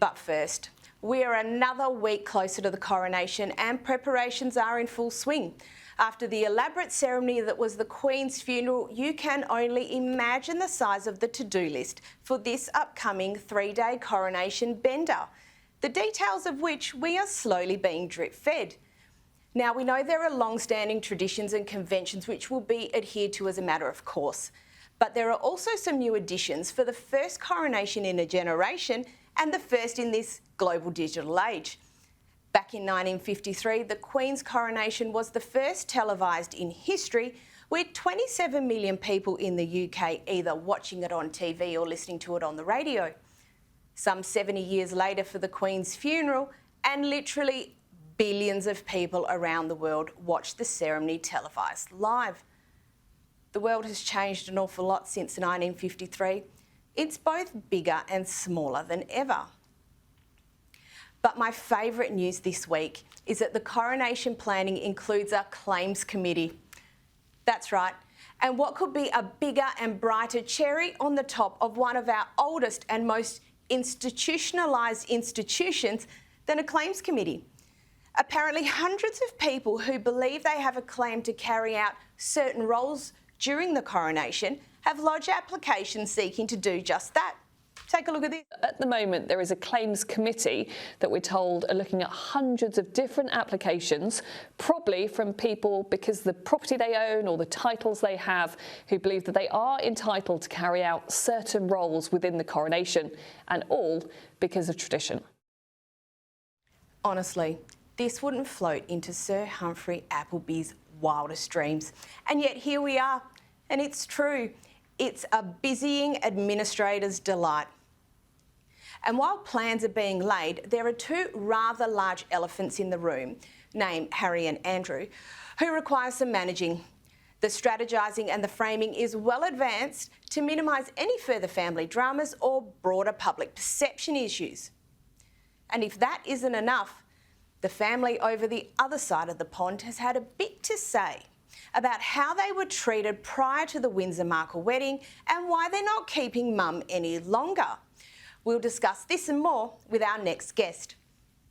But first, we are another week closer to the coronation and preparations are in full swing. After the elaborate ceremony that was the Queen's funeral, you can only imagine the size of the to-do list for this upcoming 3-day coronation bender, the details of which we are slowly being drip-fed. Now, we know there are long-standing traditions and conventions which will be adhered to as a matter of course, but there are also some new additions for the first coronation in a generation and the first in this global digital age. Back in 1953, the Queen's coronation was the first televised in history, with 27 million people in the UK either watching it on TV or listening to it on the radio. Some 70 years later for the Queen's funeral, and literally billions of people around the world watched the ceremony televised live. The world has changed an awful lot since 1953. It's both bigger and smaller than ever. But my favourite news this week is that the coronation planning includes a claims committee. That's right. And what could be a bigger and brighter cherry on the top of one of our oldest and most institutionalised institutions than a claims committee? Apparently, hundreds of people who believe they have a claim to carry out certain roles during the coronation have lodged applications seeking to do just that. Take a look at this. At the moment, there is a claims committee that we're told are looking at hundreds of different applications, probably from people because the property they own or the titles they have, who believe that they are entitled to carry out certain roles within the coronation, and all because of tradition. Honestly, this wouldn't float into Sir Humphrey Appleby's wildest dreams. And yet here we are, and it's true. It's a busying administrator's delight. And while plans are being laid, there are two rather large elephants in the room, named Harry and Andrew, who require some managing. The strategising and the framing is well advanced to minimise any further family dramas or broader public perception issues. And if that isn't enough, the family over the other side of the pond has had a bit to say about how they were treated prior to the Windsor-Markle wedding and why they're not keeping mum any longer. We'll discuss this and more with our next guest.